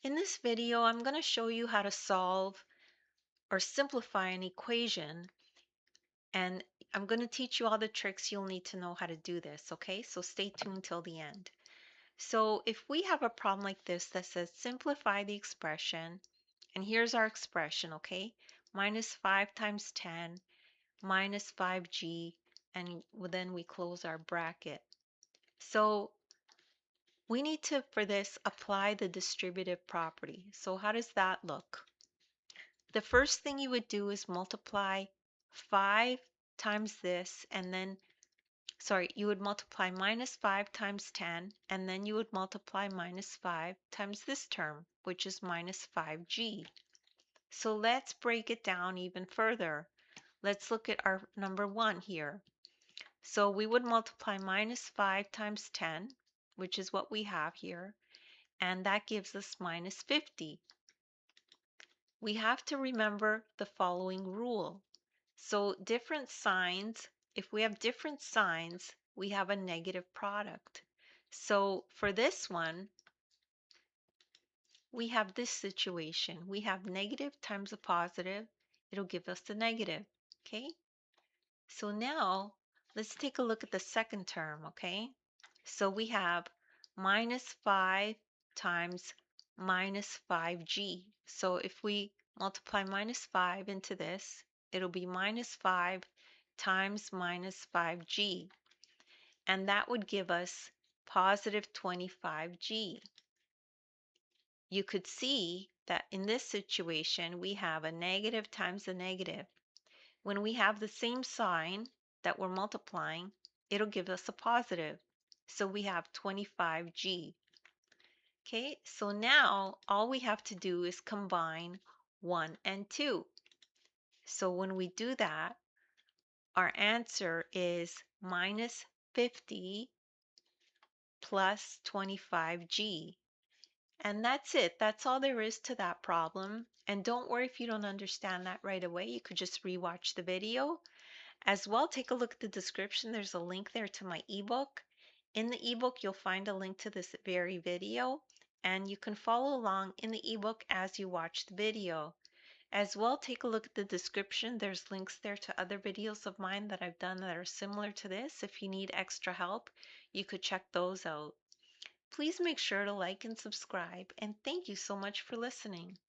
In this video, I'm going to show you how to solve or simplify an equation, and I'm going to teach you all the tricks you'll need to know how to do this, okay? So stay tuned till the end. So if we have a problem like this that says simplify the expression, and here's our expression, okay? Minus 5 times 10 minus 5g, and then we close our bracket. So we need to, for this, apply the distributive property. So how does that look? The first thing you would do is multiply 5 times this, and then, sorry, you would multiply minus 5 times 10, and then you would multiply minus 5 times this term, which is minus 5g. So let's break it down even further. Let's look at our number 1 here. So we would multiply minus 5 times 10, which is what we have here, and that gives us minus 50. We have to remember the following rule. So different signs, if we have different signs, we have a negative product. So for this one, we have this situation. We have negative times a positive. It'll give us the negative, okay? So now let's take a look at the second term, okay? So we have minus 5 times minus 5g. So if we multiply minus 5 into this, it'll be minus 5 times minus 5g. And that would give us positive 25g. You could see that in this situation, we have a negative times a negative. When we have the same sign that we're multiplying, it'll give us a positive. So we have 25g. Okay, so now all we have to do is combine 1 and 2. So when we do that, our answer is minus 50 plus 25g. And that's it. That's all there is to that problem. And don't worry if you don't understand that right away. You could just rewatch the video. As well, take a look at the description. There's a link there to my ebook. In the ebook, you'll find a link to this very video, and you can follow along in the ebook as you watch the video. As well, take a look at the description. There's links there to other videos of mine that I've done that are similar to this. If you need extra help, you could check those out. Please make sure to like and subscribe, and thank you so much for listening.